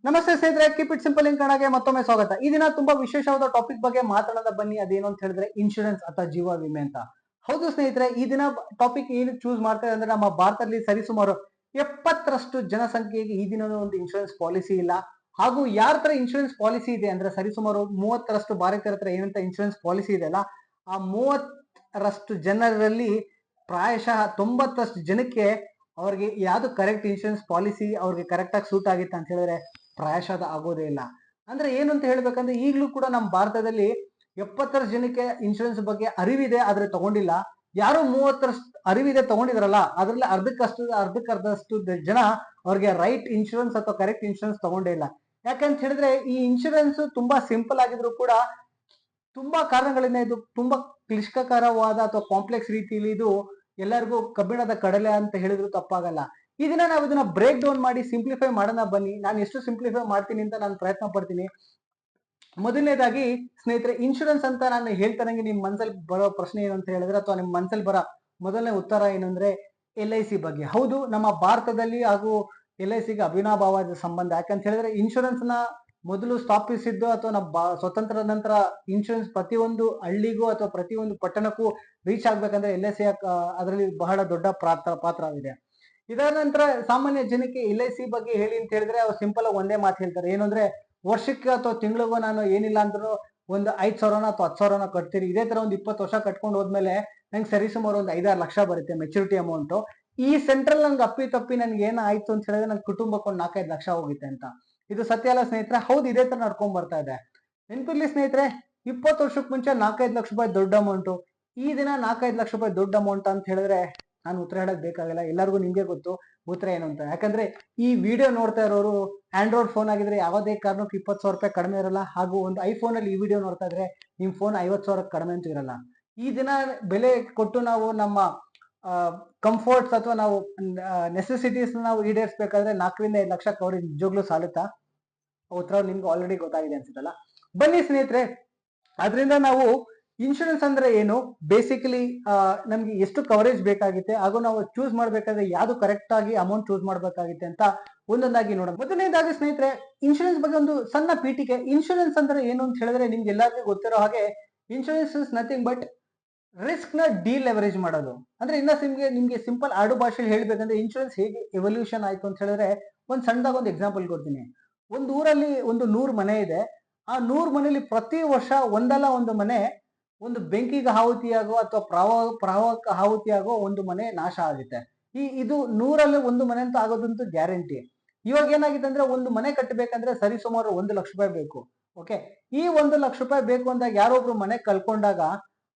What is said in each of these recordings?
ನಮಸ್ತೆ ಸ್ನೇಹಿತರೆ, keep it simple ಇನ್ ಕನ್ನಡಗೆ ಮತ್ತೊಮ್ಮೆ ಸ್ವಾಗತ. ಈ ದಿನ ತುಂಬಾ ವಿಶೇಷವಾದ ಟಾಪಿಕ್ ಬಗ್ಗೆ ಮಾತಾಡೋದ ಬನ್ನಿ. ಅದೇನು ಅಂತ ಹೇಳಿದ್ರೆ ಇನ್ಶೂರೆನ್ಸ್ ಅಥವಾ ಜೀವ ವಿಮೆ ಅಂತ. ಹೌದು ಸ್ನೇಹಿತರೆ, ಈ ದಿನ ಟಾಪಿಕ್ ಏನು ಚೂಸ್ ಮಾಡ್ತಾರೆ ಅಂದ್ರೆ ನಮ್ಮ ಭಾರತದಲ್ಲಿ ಸರಿಸುಮಾರು 70ರಷ್ಟು ಜನಸಂಖ್ಯೆಗೆ ಈ ದಿನ ಒಂದು ಇನ್ಶೂರೆನ್ಸ್ ಪಾಲಿಸಿ ಇಲ್ಲ. ಹಾಗೂ ಯಾರ ತರ ಇನ್ಶೂರೆನ್ಸ್ ಪಾಲಿಸಿ ಇದೆ ಅಂದ್ರೆ ಸರಿಸುಮಾರು 30ರಷ್ಟು ಭಾರತೀಯರ ಹತ್ರ ಏನಂತ ಇನ್ಶೂರೆನ್ಸ್ ಪಾಲಿಸಿ ಇದೆ ಅಲ್ಲ, ಆ 30ರಷ್ಟು ಜನರಲ್ಲಿ ಪ್ರಾಯಶಃ 90ರಷ್ಟು ಜನಕ್ಕೆ ಅವ್ರಿಗೆ ಯಾವ್ದು ಕರೆಕ್ಟ್ ಇನ್ಶೂರೆನ್ಸ್ ಪಾಲಿಸಿ ಅವ್ರಿಗೆ ಕರೆಕ್ಟ್ ಆಗಿ ಸೂಟ್ ಆಗಿತ್ತು ಅಂತ ಹೇಳಿದ್ರೆ ಪ್ರಾಯಶಃ ಆಗೋದೇ ಇಲ್ಲ. ಅಂದ್ರೆ ಏನು ಅಂತ ಹೇಳ್ಬೇಕಂದ್ರೆ ಈಗಲೂ ಕೂಡ ನಮ್ಮ ಭಾರತದಲ್ಲಿ 70ರಷ್ಟು ಜನಕ್ಕೆ ಇನ್ಶೂರೆನ್ಸ್ ಬಗ್ಗೆ ಅರಿವಿದೆ, ಆದ್ರೆ ತಗೊಂಡಿಲ್ಲ. ಯಾರು 30ರಷ್ಟು ಅರಿವಿದೆ ತಗೊಂಡಿದ್ರಲ್ಲ, ಅದ್ರಲ್ಲಿ ಅರ್ಧಕ್ಕರ್ಧಷ್ಟು ಜನ ಅವ್ರಿಗೆ ರೈಟ್ ಇನ್ಶೂರೆನ್ಸ್ ಅಥವಾ ಕರೆಕ್ಟ್ ಇನ್ಶೂರೆನ್ಸ್ ತಗೊಂಡೇ ಇಲ್ಲ. ಯಾಕಂತ ಹೇಳಿದ್ರೆ ಈ ಇನ್ಶೂರೆನ್ಸ್ ತುಂಬಾ ಸಿಂಪಲ್ ಆಗಿದ್ರು ಕೂಡ ತುಂಬಾ ಕಾರಣಗಳಿಂದ ಇದು ತುಂಬಾ ಕ್ಲಿಷ್ಟಕರವಾದ ಅಥವಾ ಕಾಂಪ್ಲೆಕ್ಸ್ ರೀತಿಯಲ್ಲಿ ಇದು ಎಲ್ಲರಿಗೂ ಕಬ್ಬಿಣದ ಕಡಲೆ ಅಂತ ಹೇಳಿದ್ರು ತಪ್ಪಾಗಲ್ಲ. ಈ ದಿನ ನಾವು ಇದನ್ನ ಬ್ರೇಕ್ ಡೌನ್ ಮಾಡಿ ಸಿಂಪ್ಲಿಫೈ ಮಾಡೋಣ ಬನ್ನಿ. ನಾನು ಎಷ್ಟು ಸಿಂಪ್ಲಿಫೈ ಮಾಡ್ತೀನಿ ಅಂತ ನಾನು ಪ್ರಯತ್ನ ಪಡ್ತೀನಿ. ಮೊದಲನೇದಾಗಿ ಸ್ನೇಹಿತರೆ, ಇನ್ಶೂರೆನ್ಸ್ ಅಂತ ನಾನು ಹೇಳ್ತಾರಂಗೆ ನಿಮ್ ಮನಸ್ಸಲ್ಲಿ ಬರೋ ಪ್ರಶ್ನೆ ಏನು ಅಂತ ಹೇಳಿದ್ರೆ, ಅಥವಾ ನಿಮ್ ಮನಸ್ಸಲ್ಲಿ ಬರೋ ಮೊದಲನೇ ಉತ್ತರ ಏನಂದ್ರೆ LIC ಬಗ್ಗೆ. ಹೌದು, ನಮ್ಮ ಭಾರತದಲ್ಲಿ ಹಾಗೂ LICಗೆ ಅವಿನಾಭಾವದ ಸಂಬಂಧ. ಯಾಕಂತ ಹೇಳಿದ್ರೆ ಇನ್ಶೂರೆನ್ಸ್ ನ ಮೊದಲು ಸ್ಥಾಪಿಸಿದ್ದು ಅಥವಾ ನಮ್ಮ ಸ್ವತಂತ್ರ ನಂತರ ಇನ್ಶೂರೆನ್ಸ್ ಪ್ರತಿಯೊಂದು ಹಳ್ಳಿಗೂ ಅಥವಾ ಪ್ರತಿಯೊಂದು ಪಟ್ಟಣಕ್ಕೂ ರೀಚ್ ಆಗ್ಬೇಕಂದ್ರೆ LIC ಅದರಲ್ಲಿ ಬಹಳ ದೊಡ್ಡ ಪಾತ್ರವಿದೆ. ಇದರ ನಂತರ ಸಾಮಾನ್ಯ ಜನಕ್ಕೆ LIC ಬಗ್ಗೆ ಹೇಳಿ ಅಂತ ಹೇಳಿದ್ರೆ ಅವ್ರು ಸಿಂಪಲ್ ಆಗಿ ಒಂದೇ ಮಾತು ಹೇಳ್ತಾರೆ, ಏನು ಅಂದ್ರೆ ವರ್ಷಕ್ಕೆ ಅಥವಾ ತಿಂಗಳಿಗೋ ನಾನು ಏನಿಲ್ಲ ಅಂದ್ರೂ ಒಂದು 5,000 ಅಥವಾ 10,000 ಕಟ್ತೀರಿ. ಇದೇ ತರ ಒಂದು 20 ವರ್ಷ ಕಟ್ಕೊಂಡು ಹೋದ್ಮೇಲೆ ನಂಗೆ ಸರಿಸುಮಾರು ಒಂದು 5-6 ಲಕ್ಷ ಬರುತ್ತೆ ಮೆಚುರಿಟಿ ಅಮೌಂಟ್. ಈ ಸೆಂಟ್ರಲ್ ನಂಗೆ ಅಪ್ಪಿ ನನ್ಗೆ ಏನಾಯ್ತು ಅಂತ ಹೇಳಿದ್ರೆ ನನ್ನ ಕುಟುಂಬಕ್ಕೆ ಒಂದು 4-5 ಲಕ್ಷ ಹೋಗುತ್ತೆ ಅಂತ. ಇದು ಸತ್ಯ ಅಲ್ಲ ಸ್ನೇಹಿತರೆ? ಹೌದು, ಇದೇ ತರ ನಡ್ಕೊಂಡ್ ಬರ್ತಾ ಇದೆ. ನೆನ್ಪಿರ್ಲಿ ಸ್ನೇಹಿತರೆ, 20 ವರ್ಷಕ್ಕೆ ಮುಂಚೆ 4-5 ಲಕ್ಷ ರೂಪಾಯಿ ದೊಡ್ಡ ಅಮೌಂಟ್. ಈ ದಿನ 4-5 ಲಕ್ಷ ರೂಪಾಯಿ ದೊಡ್ಡ ಅಮೌಂಟ್ ಅಂತ ಹೇಳಿದ್ರೆ ನಾನು ಉತ್ತರ ಹೇಳಕ್ ಬೇಕಾಗಿಲ್ಲ, ಎಲ್ಲರಿಗೂ ನಿಮ್ಗೆ ಗೊತ್ತು ಉತ್ತರ ಏನು ಅಂತ. ಯಾಕಂದ್ರೆ ಈ ವಿಡಿಯೋ ನೋಡ್ತಾ ಇರೋರು ಆಂಡ್ರಾಯ್ಡ್ ಫೋನ್ ಆಗಿದ್ರೆ ಯಾವುದೇ ಕಾರಣಕ್ಕೂ 20,000 ರೂಪಾಯಿ ಕಡಿಮೆ ಇರಲ್ಲ. ಹಾಗೂ ಒಂದು ಐಫೋನ್ ಅಲ್ಲಿ ಈ ವಿಡಿಯೋ ನೋಡ್ತಾ ಇದ್ರೆ ನಿಮ್ ಫೋನ್ 50,000 ಕಡಿಮೆ ಅಂತೂ ಇರಲ್ಲ. ಈ ದಿನ ಬೆಲೆ ಕೊಟ್ಟು ನಾವು ನಮ್ಮ ಕಂಫರ್ಟ್ಸ್ ಅಥವಾ ನಾವು ನೆಸೆಸಿಟೀಸ್ ನಾವು ಈಡೇರಿಸಬೇಕಾದ್ರೆ 4-5 ಲಕ್ಷ ಕವರೇಜ್ ನಿಜವಾಗ್ಲೂ ಸಾಲುತ್ತಾ? ಉತ್ತರ ನಿಮ್ಗೆ ಆಲ್ರೆಡಿ ಗೊತ್ತಾಗಿದೆ ಅನ್ಸುತ್ತಲ್ಲ. ಬನ್ನಿ ಸ್ನೇಹಿತರೆ, ಅದರಿಂದ ನಾವು ಇನ್ಶೂರೆನ್ಸ್ ಅಂದ್ರೆ ಏನು, ಬೇಸಿಕಲಿ ನಮ್ಗೆ ಎಷ್ಟು ಕವರೇಜ್ ಬೇಕಾಗುತ್ತೆ, ಹಾಗೂ ನಾವು ಚೂಸ್ ಮಾಡ್ಬೇಕಾದ್ರೆ ಯಾವ್ದು ಕರೆಕ್ಟ್ ಆಗಿ ಅಮೌಂಟ್ ಚೂಸ್ ಮಾಡ್ಬೇಕಾಗುತ್ತೆ ಅಂತ ಒಂದೊಂದಾಗಿ ನೋಡೋಣ. ಮೊದಲನೇದಾಗಿ ಸ್ನೇಹಿತರೆ, ಇನ್ಶೂರೆನ್ಸ್ ಬಗ್ಗೆ ಒಂದು ಸಣ್ಣ ಪೀಠಿಕೆ. ಇನ್ಶೂರೆನ್ಸ್ ಅಂದ್ರೆ ಏನು ಅಂತ ಹೇಳಿದ್ರೆ ನಿಮ್ಗೆ ಎಲ್ಲರಿಗೂ ಗೊತ್ತಿರೋ ಹಾಗೆ insurance is nothing but risk ನ ಡಿಲೆವರೇಜ್ ಮಾಡೋದು. ಅಂದ್ರೆ ಇನ್ನ ನಿಮ್ಗೆ ಸಿಂಪಲ್ ಆಡು ಭಾಷೆಯಲ್ಲಿ ಹೇಳ್ಬೇಕಂದ್ರೆ ಇನ್ಶೂರೆನ್ಸ್ ಹೇಗೆ ಎವಲ್ಯೂಷನ್ ಆಯ್ತು ಅಂತ ಹೇಳಿದ್ರೆ ಒಂದ್ ಸಣ್ಣದಾಗ ಒಂದು ಎಕ್ಸಾಂಪಲ್ ಕೊಡ್ತೀನಿ. ಒಂದು ಊರಲ್ಲಿ ಒಂದು 100 ಮನೆ ಇದೆ. ಆ 100 ಮನೆಯಲ್ಲಿ ಪ್ರತಿ ವರ್ಷ ಒಂದಲ್ಲ ಒಂದು ಮನೆ ಒಂದು ಬೆಂಕಿಗೆ ಆಹುತಿಯಾಗೋ ಅಥವಾ ಪ್ರವಾಹಕ್ಕೆ ಆಹುತಿಯಾಗೋ ಒಂದು ಮನೆ ನಾಶ ಆಗುತ್ತೆ. ಇದು 100ರಲ್ಲಿ ಒಂದು ಮನೆ ಅಂತ ಆಗೋದಂತೂ ಗ್ಯಾರಂಟಿ. ಇವಾಗ ಏನಾಗಿದೆ ಅಂದ್ರೆ ಒಂದು ಮನೆ ಕಟ್ಟಬೇಕಂದ್ರೆ ಸರಿಸುಮಾರು 1 ಲಕ್ಷ ರೂಪಾಯಿ ಬೇಕು. ಓಕೆ, ಈ 1 ಲಕ್ಷ ರೂಪಾಯಿ ಬೇಕು ಅಂದಾಗ ಯಾರೊಬ್ರು ಮನೆ ಕಳ್ಕೊಂಡಾಗ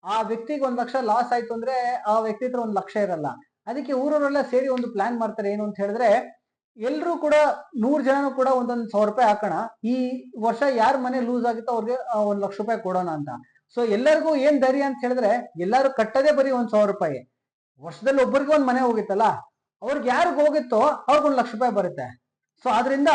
ಆ ವ್ಯಕ್ತಿಗೆ 1 ಲಕ್ಷ ಲಾಸ್ ಆಯ್ತು ಅಂದ್ರೆ ಆ ವ್ಯಕ್ತಿ ಹತ್ರ 1 ಲಕ್ಷ ಇರಲ್ಲ. ಅದಕ್ಕೆ ಊರವರೆಲ್ಲ ಸೇರಿ ಒಂದು ಪ್ಲಾನ್ ಮಾಡ್ತಾರೆ, ಏನು ಅಂತ ಹೇಳಿದ್ರೆ ಎಲ್ರು ಕೂಡ 100 ಜನನು ಕೂಡ ಒಂದೊಂದು 1,000 ರೂಪಾಯಿ ಹಾಕೋಣ, ಈ ವರ್ಷ ಯಾರ ಮನೆ ಲೂಸ್ ಆಗುತ್ತೋ ಅವ್ರಿಗೆ 1 ಲಕ್ಷ ರೂಪಾಯಿ ಕೊಡೋಣ ಅಂತ. ಸೊ ಎಲ್ಲರಿಗೂ ಏನ್ ಧೈರ್ಯ ಅಂತ ಹೇಳಿದ್ರೆ ಎಲ್ಲಾರು ಕಟ್ಟದೇ ಬರೀ 1,000 ರೂಪಾಯಿ. ವರ್ಷದಲ್ಲಿ ಒಬ್ಬರಿಗೆ ಒಂದ್ ಮನೆ ಹೋಗಿತ್ತಲ್ಲ, ಅವ್ರಿಗೆ ಯಾರಿಗ ಹೋಗುತ್ತೋ ಅವ್ರಿಗೆ 1 ಲಕ್ಷ ರೂಪಾಯಿ ಬರುತ್ತೆ. ಸೊ ಆದ್ರಿಂದ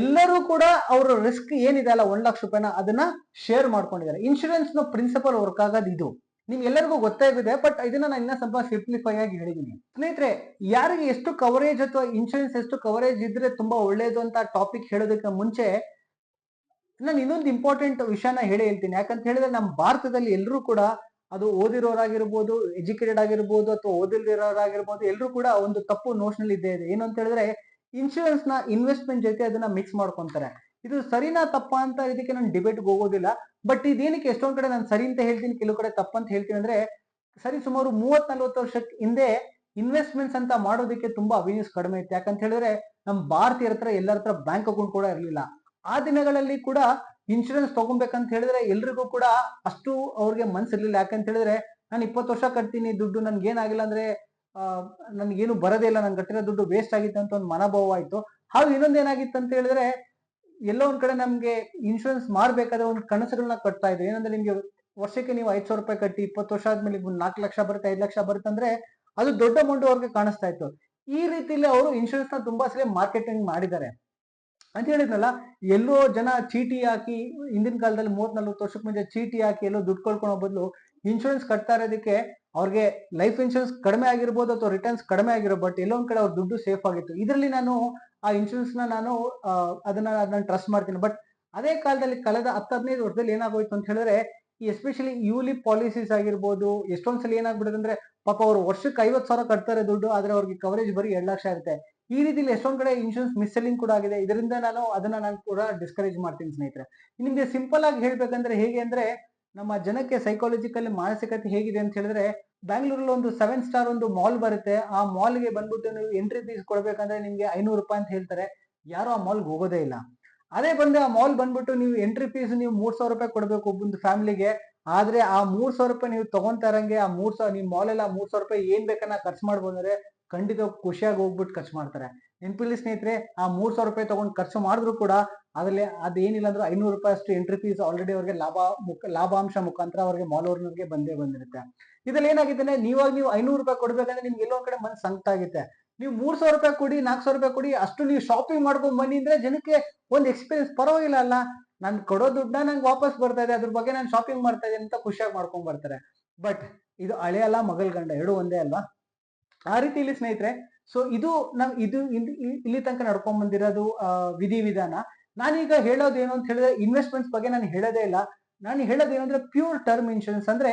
ಎಲ್ಲರೂ ಕೂಡ ಅವ್ರ ರಿಸ್ಕ್ ಏನಿದೆ ಅಲ್ಲ 1 ಲಕ್ಷ ರೂಪಾಯಿನ ಅದನ್ನ ಶೇರ್ ಮಾಡ್ಕೊಂಡಿದ್ದಾರೆ. ಇನ್ಶೂರೆನ್ಸ್ ನ ಪ್ರಿನ್ಸಿಪಲ್ ವರ್ಕ್ ಆಗೋದು ಇದು ನಿಮ್ಗೆಲ್ಲರಿಗೂ ಗೊತ್ತಾಗಿದೆ, ಬಟ್ ಇದನ್ನ ನಾನು ಇನ್ನ ಸ್ವಲ್ಪ ಸಿಂಪ್ಲಿಫೈ ಆಗಿ ಹೇಳಿದೀನಿ. ಸ್ನೇಹಿತರೆ, ಯಾರಿಗೆ ಎಷ್ಟು ಕವರೇಜ್ ಅಥವಾ ಇನ್ಶೂರೆನ್ಸ್ ಎಷ್ಟು ಕವರೇಜ್ ಇದ್ರೆ ತುಂಬಾ ಒಳ್ಳೇದು ಅಂತ ಟಾಪಿಕ್ ಹೇಳೋದಕ್ಕೆ ಮುಂಚೆ ನಾನು ಇನ್ನೊಂದು ಇಂಪಾರ್ಟೆಂಟ್ ವಿಷಯನ ಹೇಳ್ತೀನಿ. ಯಾಕಂತ ಹೇಳಿದ್ರೆ ನಮ್ಮ ಭಾರತದಲ್ಲಿ ಎಲ್ಲರೂ ಕೂಡ ಅದು ಓದಿರೋರಾಗಿರ್ಬೋದು, ಎಜುಕೇಟೆಡ್ ಆಗಿರ್ಬೋದು ಅಥವಾ ಓದಿಲ್ದಿರೋರಾಗಿರ್ಬೋದು, ಎಲ್ಲರೂ ಕೂಡ ಒಂದು ತಪ್ಪು ನೋಷನಲ್ ಇದೆ. ಏನು ಅಂತ ಹೇಳಿದ್ರೆ ಇನ್ಶೂರೆನ್ಸ್ ನ ಇನ್ವೆಸ್ಟ್ಮೆಂಟ್ ಜೊತೆ ಅದನ್ನ ಮಿಕ್ಸ್ ಮಾಡ್ಕೊಂತಾರೆ. ಇದು ಸರಿನಾ ತಪ್ಪಾ ಅಂತ ಇದಕ್ಕೆ ನಾನು ಡಿಬೇಟ್ಗೆ ಹೋಗೋದಿಲ್ಲ. ಬಟ್ ಇದೇನಕ್ಕೆ ಎಷ್ಟೊಂದ್ ಕಡೆ ನಾನು ಸರಿ ಅಂತ ಹೇಳ್ತೀನಿ, ಕೆಲವು ಕಡೆ ತಪ್ಪಂತ ಹೇಳ್ತೀನಿ ಅಂದ್ರೆ ಸರಿ ಸುಮಾರು 30-40 ವರ್ಷಕ್ಕೆ ಹಿಂದೆ ಇನ್ವೆಸ್ಟ್ಮೆಂಟ್ಸ್ ಅಂತ ಮಾಡೋದಕ್ಕೆ ತುಂಬಾ ಅವೇನ್ಯೂಸ್ ಕಡಿಮೆ ಇತ್ತು. ಯಾಕಂತ ಹೇಳಿದ್ರೆ ನಮ್ಮ ಭಾರತೀಯರ ಹತ್ರ ಎಲ್ಲರ ಹತ್ರ ಬ್ಯಾಂಕ್ ಅಕೌಂಟ್ ಕೂಡ ಇರಲಿಲ್ಲ. ಆ ದಿನಗಳಲ್ಲಿ ಕೂಡ ಇನ್ಶೂರೆನ್ಸ್ ತಗೊಬೇಕಂತ ಹೇಳಿದ್ರೆ ಎಲ್ರಿಗೂ ಕೂಡ ಅಷ್ಟು ಅವ್ರಿಗೆ ಮನ್ಸಿರ್ಲಿಲ್ಲ. ಯಾಕಂತ ಹೇಳಿದ್ರೆ ನಾನು 20 ವರ್ಷ ಕಟ್ತೀನಿ, ದುಡ್ಡು ನನ್ಗೆ ಏನಾಗಿಲ್ಲ ಅಂದ್ರೆ ನನ್ಗೇನು ಬರೋದೇ ಇಲ್ಲ, ನನ್ ಕಟ್ಟಿರೋ ದುಡ್ಡು ವೇಸ್ಟ್ ಆಗಿತ್ತು ಅಂತ ಒಂದು ಮನೋಭಾವ ಆಯ್ತು. ಹಾಗೂ ಇನ್ನೊಂದ್ ಏನಾಗಿತ್ತು ಅಂತ ಹೇಳಿದ್ರೆ ಎಲ್ಲೋ ಒಂದ್ ಕಡೆ ನಮ್ಗೆ ಇನ್ಶೂರೆನ್ಸ್ ಮಾಡ್ಬೇಕಾದ್ರೆ ಒಂದು ಕನಸುಗಳನ್ನ ಕಟ್ತಾ ಇದ್ರು. ಏನಂದ್ರೆ ನಿಮ್ಗೆ ವರ್ಷಕ್ಕೆ ನೀವು 5,000 ರೂಪಾಯಿ ಕಟ್ಟಿ 20 ವರ್ಷ ಆದ್ಮೇಲೆ 4 ಲಕ್ಷ ಬರುತ್ತೆ, 5 ಲಕ್ಷ ಬರುತ್ತೆ ಅಂದ್ರೆ ಅದು ದೊಡ್ಡ ಅಮೌಂಟ್ ಅವ್ರಿಗೆ ಕಾಣಿಸ್ತಾ ಇತ್ತು. ಈ ರೀತಿಯಲ್ಲಿ ಅವರು ಇನ್ಶೂರೆನ್ಸ್ ನ ತುಂಬಾ ಸಲ ಮಾರ್ಕೆಟಿಂಗ್ ಮಾಡಿದ್ದಾರೆ ಅಂತ ಹೇಳಿದ್ನಲ್ಲ. ಎಲ್ಲೋ ಜನ ಚೀಟಿ ಹಾಕಿ ಹಿಂದಿನ ಕಾಲದಲ್ಲಿ 30-40 ವರ್ಷಕ್ಕೆ ಮುಂಚೆ ಚೀಟಿ ಹಾಕಿ ಎಲ್ಲೋ ದುಡ್ಡು ಕಳ್ಕೊಳ್ಳೋ ಬದಲು ಇನ್ಶೂರೆನ್ಸ್ ಕಟ್ತಾ ಇರೋದಕ್ಕೆ ಅವ್ರಿಗೆ ಲೈಫ್ ಇನ್ಶೂರೆನ್ಸ್ ಕಡಿಮೆ ಆಗಿರ್ಬೋದು ಅಥವಾ ರಿಟರ್ನ್ಸ್ ಕಡಿಮೆ ಆಗಿರೋ, ಬಟ್ ಎಲ್ಲೊಂದ್ ಕಡೆ ಅವ್ರ ದುಡ್ಡು ಸೇಫ್ ಆಗಿತ್ತು. ಇದರಲ್ಲಿ ನಾನು ಆ ಇನ್ಶೂರೆನ್ಸ್ ನಾನು ಅದನ್ನ ಟ್ರಸ್ಟ್ ಮಾಡ್ತೀನಿ. ಬಟ್ ಅದೇ ಕಾಲದಲ್ಲಿ ಕಳೆದ 10-15 ವರ್ಷದಲ್ಲಿ ಏನಾಗೋಯ್ತು ಅಂತ ಹೇಳಿದ್ರೆ, ಈ ಎಸ್ಪೆಷಲಿ ಯುಲಿಪ್ ಪಾಲಿಸೀಸ್ ಆಗಿರ್ಬೋದು, ಎಷ್ಟೊಂದ್ಸಲ ಏನಾಗ್ಬಿಡುತ್ತೆ ಅಂದ್ರೆ ಪಾಪ ಅವರು ವರ್ಷಕ್ಕೆ 50,000 ಕಟ್ತಾರೆ ದುಡ್ಡು, ಆದ್ರೆ ಅವ್ರಿಗೆ ಕವರೇಜ್ ಬರೀ 2 ಲಕ್ಷ ಇರುತ್ತೆ. ಈ ರೀತಿಲಿ ಎಷ್ಟೊಂದ್ ಕಡೆ ಇನ್ಶೂರೆನ್ಸ್ ಮಿಸ್ಸೆಲ್ಲಿಂಗ್ ಕೂಡ ಆಗಿದೆ. ಇದರಿಂದ ನಾನು ಕೂಡ ಡಿಸ್ಕರೇಜ್ ಮಾಡ್ತೀನಿ ಸ್ನೇಹಿತರೆ. ನಿಮ್ಗೆ ಸಿಂಪಲ್ ಆಗಿ ಹೇಳ್ಬೇಕಂದ್ರೆ ಹೇಗೆ ಅಂದ್ರೆ, ನಮ್ಮ ಜನಕ್ಕೆ ಸೈಕಾಲಜಿಕಲ್ ಮಾನಸಿಕತೆ ಹೇಗಿದೆ ಅಂತ ಹೇಳಿದ್ರೆ, ಬ್ಯಾಂಗ್ಳೂರಲ್ಲಿ ಒಂದು 7 ಸ್ಟಾರ್ ಒಂದು ಮಾಲ್ ಬರುತ್ತೆ. ಆ ಮಾಲ್ಗೆ ಬಂದ್ಬಿಟ್ಟು ನೀವು ಎಂಟ್ರಿ ಫೀಸ್ ಕೊಡ್ಬೇಕಂದ್ರೆ ನಿಮ್ಗೆ 500 ರೂಪಾಯಿ ಅಂತ ಹೇಳ್ತಾರೆ. ಯಾರು ಆ ಮಾಲ್ಗೆ ಹೋಗೋದೇ ಇಲ್ಲ. ಅದೇ ಬಂದ್ರೆ ಆ ಮಾಲ್ ಬಂದ್ಬಿಟ್ಟು ನೀವು ಎಂಟ್ರಿ ಫೀಸ್ ನೀವು 3,000 ರೂಪಾಯಿ ಕೊಡ್ಬೇಕು ಒಬ್ಬೊಂದು ಫ್ಯಾಮಿಲಿಗೆ. ಆದ್ರೆ ಆ 3,000 ರೂಪಾಯಿ ನೀವು ತಗೊಂತಾ ಇರಂಗೆ ಆ 3,000 ನಿಮ್ ಮಾಲ್ ಅಲ್ಲಿ ಆ 3,000 ರೂಪಾಯಿ ಏನ್ ಬೇಕನ್ನ ಖರ್ಚು ಮಾಡ್ಬೋದು ಅಂದ್ರೆ ಖಂಡಿತ ಖುಷಿಯಾಗಿ ಹೋಗ್ಬಿಟ್ಟು ಖರ್ಚು ಮಾಡ್ತಾರೆ. ನೆನ್ಪಿರ್ಲಿ ಸ್ನೇಹಿತರೆ, ಆ 3,000 ರೂಪಾಯಿ ತಗೊಂಡು ಖರ್ಚು ಮಾಡಿದ್ರು ಕೂಡ ಅದ್ರಲ್ಲಿ ಅದೇನಿಲ್ಲ ಅಂದ್ರೆ 500 ರೂಪಾಯಿ ಅಷ್ಟು ಎಂಟ್ರಿ ಫೀಸ್ ಆಲ್ರೆಡಿ ಅವ್ರಿಗೆ ಲಾಭಾಂಶ ಮುಖಾಂತರ ಅವ್ರಿಗೆ ಮಾಲ್ ಓನರ್ಗೆ ಬಂದೇ ಬಂದಿರುತ್ತೆ. ಇದ್ರಲ್ಲಿ ಏನಾಗಿದೆ ಅಂದ್ರೆ, ನೀವು 500 ರೂಪಾಯಿ ಕೊಡ್ಬೇಕಂದ್ರೆ ನಿಮ್ಗೆ ಎಲ್ಲೋ ಒಂದ್ ಕಡೆ ಮನ್ಸು ಸಂಕಟ ಆಗುತ್ತೆ. ನೀವು 3,000 ರೂಪಾಯಿ ಕೊಡಿ, 4,000 ರೂಪಾಯಿ ಕೊಡಿ, ಅಷ್ಟು ನೀವು ಶಾಪಿಂಗ್ ಮಾಡ್ಕೊಂಡ್ ಬನ್ನಿ ಅಂದ್ರೆ ಜನಕ್ಕೆ ಒಂದು ಎಕ್ಸ್ಪೀರಿಯನ್ಸ್ ಪರವಾಗಿಲ್ಲ ಅಲ್ಲ, ನಾನು ಕೊಡೋ ದುಡ್ಡನ್ನ ನಂಗೆ ವಾಪಸ್ ಬರ್ತಾ ಇದೆ, ಅದ್ರ ಬಗ್ಗೆ ನಾನು ಶಾಪಿಂಗ್ ಮಾಡ್ತಾ ಇದ್ದೀನಿ ಅಂತ ಖುಷಿಯಾಗಿ ಮಾಡ್ಕೊಂಡ್ ಬರ್ತಾರೆ. ಬಟ್ ಇದು ಹಳೆ ಅಲ್ಲ, ಮಗಳ ಗಂಡ ಎರಡು ಒಂದೇ ಅಲ್ವಾ? ಆ ರೀತಿಯಲ್ಲಿ ಸ್ನೇಹಿತರೆ, ಸೊ ಇಲ್ಲಿ ತನಕ ನಡ್ಕೊಂಡ್ ಬಂದಿರೋದು ವಿಧಿವಿಧಾನ. ನಾನೀಗ ಹೇಳೋದು ಏನು ಅಂತ ಹೇಳಿದ್ರೆ, ಇನ್ವೆಸ್ಟ್ಮೆಂಟ್ಸ್ ಬಗ್ಗೆ ನಾನು ಹೇಳೋದೇ ಇಲ್ಲ. ನಾನು ಹೇಳೋದು ಏನಂದ್ರೆ ಪ್ಯೂರ್ ಟರ್ಮ್ ಇನ್ಶೂರೆನ್ಸ್. ಅಂದ್ರೆ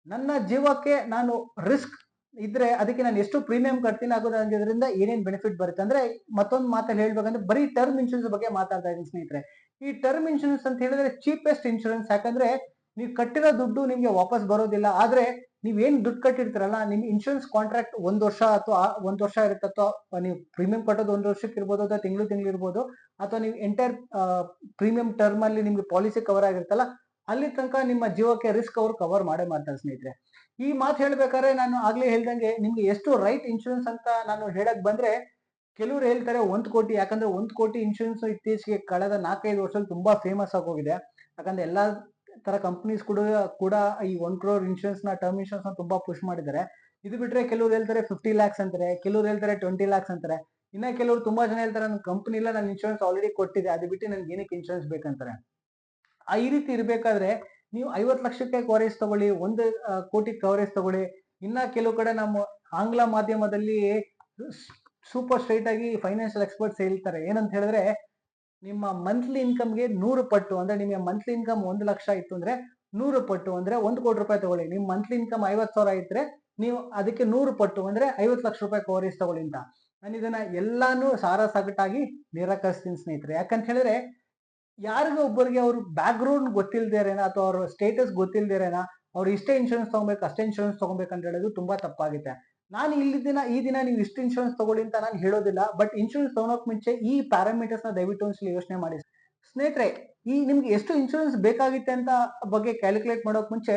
ನನ್ನ ಜೀವಕ್ಕೆ ನಾನು ರಿಸ್ಕ್ ಇದ್ರೆ ಅದಕ್ಕೆ ನಾನು ಎಷ್ಟು ಪ್ರೀಮಿಯಂ ಕಟ್ತೀನಿ ಆಗೋದ್ರಿಂದ ಏನೇನ್ ಬೆನಿಫಿಟ್ ಬರುತ್ತೆ ಅಂದ್ರೆ, ಮತ್ತೊಂದು ಮಾತಲ್ಲಿ ಹೇಳ್ಬೇಕಂದ್ರೆ ಬರೀ ಟರ್ಮ್ ಇನ್ಶೂರೆನ್ಸ್ ಬಗ್ಗೆ ಮಾತಾಡ್ತಾ ಇದ್ದೀನಿ ಸ್ನೇಹಿತರೆ. ಈ ಟರ್ಮ್ ಇನ್ಶೂರೆನ್ಸ್ ಅಂತ ಹೇಳಿದ್ರೆ ಚೀಪೆಸ್ಟ್ ಇನ್ಶೂರೆನ್ಸ್. ಯಾಕಂದ್ರೆ ನೀವು ಕಟ್ಟಿರೋ ದುಡ್ಡು ನಿಮ್ಗೆ ವಾಪಸ್ ಬರೋದಿಲ್ಲ. ಆದ್ರೆ ನೀವೇನ್ ದುಡ್ಡು ಕಟ್ಟಿರ್ತೀರಲ್ಲ, ನಿಮ್ ಇನ್ಶೂರೆನ್ಸ್ ಕಾಂಟ್ರಾಕ್ಟ್ 1 ವರ್ಷ ಅಥವಾ 1 ವರ್ಷ ಇರುತ್ತೆ, ಅಥವಾ ನೀವು ಪ್ರೀಮಿಯಂ ಕಟ್ಟೋದು 1 ವರ್ಷಕ್ಕೆ ಇರ್ಬೋದು, ಅಥವಾ ತಿಂಗಳು ಇರ್ಬೋದು, ಅಥವಾ ನೀವು ಎಂಟೈರ್ ಪ್ರೀಮಿಯಂ ಟರ್ಮ್ ಅಲ್ಲಿ ನಿಮ್ಗೆ ಪಾಲಿಸಿ ಕವರ್ ಆಗಿರುತ್ತಲ್ಲ, ಅಲ್ಲಿ ತನಕ ನಿಮ್ಮ ಜೀವಕ್ಕೆ ರಿಸ್ಕ್ ಅವರು ಕವರ್ ಮಾಡೇ ಮಾಡ್ತಾರೆ ಸ್ನೇಹಿತರೆ. ಈ ಮಾತು ಹೇಳ್ಬೇಕಾದ್ರೆ ನಾನು ಆಗ್ಲೇ ಹೇಳ್ದಂಗೆ ನಿಮ್ಗೆ ಎಷ್ಟು ರೈಟ್ ಇನ್ಶೂರೆನ್ಸ್ ಅಂತ ನಾನು ಹೇಳಕ್ ಬಂದ್ರೆ, ಕೆಲವ್ರು ಹೇಳ್ತಾರೆ 1 ಕೋಟಿ. ಯಾಕಂದ್ರೆ 1 ಕೋಟಿ ಇನ್ಶೂರೆನ್ಸ್ ಇತ್ತೀಚೆಗೆ ಕಳೆದ 4-5 ವರ್ಷದಲ್ಲಿ ತುಂಬಾ ಫೇಮಸ್ ಆಗಿ ಹೋಗಿದೆ. ಯಾಕಂದ್ರೆ ಎಲ್ಲಾ ತರ ಕಂಪನೀಸ್ ಕೂಡ ಈ 1 crore ಇನ್ಶೂರೆನ್ಸ್ ಟರ್ಮ್ ಇನ್ಶೂರೆನ್ಸ್ ತುಂಬಾ ಪುಷ್ ಮಾಡಿದ್ದಾರೆ. ಇದು ಬಿಟ್ರೆ ಕೆಲವ್ರು ಹೇಳ್ತಾರೆ 50 lakhs ಅಂತಾರೆ, ಕೆಲವ್ರು ಹೇಳ್ತಾರೆ 20 lakhs ಅಂತಾರೆ. ಇನ್ನ ಕೆಲವ್ರು ತುಂಬಾ ಜನ ಹೇಳ್ತಾರೆ ನನ್ನ ಕಂಪನಿ ಇಲ್ಲ, ನಾನು ಇನ್ಶೂರೆನ್ಸ್ ಆಲ್ರೆಡಿ ಕೊಟ್ಟಿದೆ, ಅದು ಬಿಟ್ಟು ನನ್ಗೆ ಏನಕ್ಕೆ ಇನ್ಶೂರೆನ್ಸ್ ಬೇಕಂತಾರೆ. ಈ ರೀತಿ ಇರ್ಬೇಕಾದ್ರೆ ನೀವು 50 ಲಕ್ಷಕ್ಕೆ ಕವರೇಜ್ ತಗೊಳ್ಳಿ, 1 ಕೋಟಿ ಕವರೇಜ್ ತಗೊಳ್ಳಿ. ಇನ್ನ ಕೆಲವು ಕಡೆ ನಮ್ಮ ಆಂಗ್ಲ ಮಾಧ್ಯಮದಲ್ಲಿ ಸೂಪರ್ ಸ್ಟ್ರೈಟ್ ಆಗಿ ಫೈನಾನ್ಷಿಯಲ್ ಎಕ್ಸ್ಪರ್ಟ್ಸ್ ಹೇಳ್ತಾರೆ ಏನಂತ ಹೇಳಿದ್ರೆ, ನಿಮ್ಮ ಮಂತ್ಲಿ ಇನ್ಕಮ್ಗೆ 100 ಪಟ್ಟು. ಅಂದ್ರೆ ನಿಮ್ಮ ಮಂತ್ಲಿ ಇನ್ಕಮ್ 1 ಲಕ್ಷ ಇತ್ತು ಅಂದ್ರೆ 100 ಪಟ್ಟು ಅಂದ್ರೆ 1 ಕೋಟಿ ರೂಪಾಯಿ ತಗೊಳ್ಳಿ. ನಿಮ್ ಮಂತ್ಲಿ ಇನ್ಕಮ್ 50,000 ಇದ್ರೆ ನೀವು ಅದಕ್ಕೆ 100 ಪಟ್ಟು ಅಂದ್ರೆ 50 ಲಕ್ಷ ರೂಪಾಯಿ ಕವರೇಜ್ ತಗೊಳ್ಳಿ ಅಂತ. ನಾನು ಇದನ್ನ ಎಲ್ಲಾನು ಸಾರಾಸಗಟಾಗಿ ನಿರಾಕರಿಸ್ತೀನಿ ಸ್ನೇಹಿತರೆ. ಯಾಕಂತ ಹೇಳಿದ್ರೆ, ಯಾರಿಗೋ ಒಬ್ಬರಿಗೆ ಅವ್ರ ಬ್ಯಾಕ್ ಗ್ರೌಂಡ್ ಗೊತ್ತಿಲ್ದೇರೇನ ಅಥವಾ ಅವ್ರ ಸ್ಟೇಟಸ್ ಗೊತ್ತಿಲ್ದೇರೇನ ಅವ್ರು ಇಷ್ಟೇ ಇನ್ಶೂರೆನ್ಸ್ ತಗೊಬೇಕು, ಅಷ್ಟೇ ಇನ್ಶೂರೆನ್ಸ್ ತಗೊಬೇಕಂತ ಹೇಳೋದು ತುಂಬಾ ತಪ್ಪಾಗುತ್ತೆ. ನಾನು ಈ ದಿನ ನೀವು ಇಷ್ಟು ಇನ್ಶೂರೆನ್ಸ್ ತಗೊಳ್ಳಿ ಅಂತ ನಾನು ಹೇಳೋದಿಲ್ಲ. ಬಟ್ ಇನ್ಶೂರೆನ್ಸ್ ತಗೊಳಕ್ ಮುಂಚೆ ಈ ಪ್ಯಾರಾಮೀಟರ್ಸ್ ನ ದಯವಿಟ್ಟು ಒಂದ್ಸಲ ಯೋಚನೆ ಮಾಡಿ ಸ್ನೇಹಿತರೆ. ನಿಮ್ಗೆ ಎಷ್ಟು ಇನ್ಶೂರೆನ್ಸ್ ಬೇಕಾಗುತ್ತೆ ಅಂತ ಬಗ್ಗೆ ಕ್ಯಾಲ್ಕುಲೇಟ್ ಮಾಡೋಕ್ ಮುಂಚೆ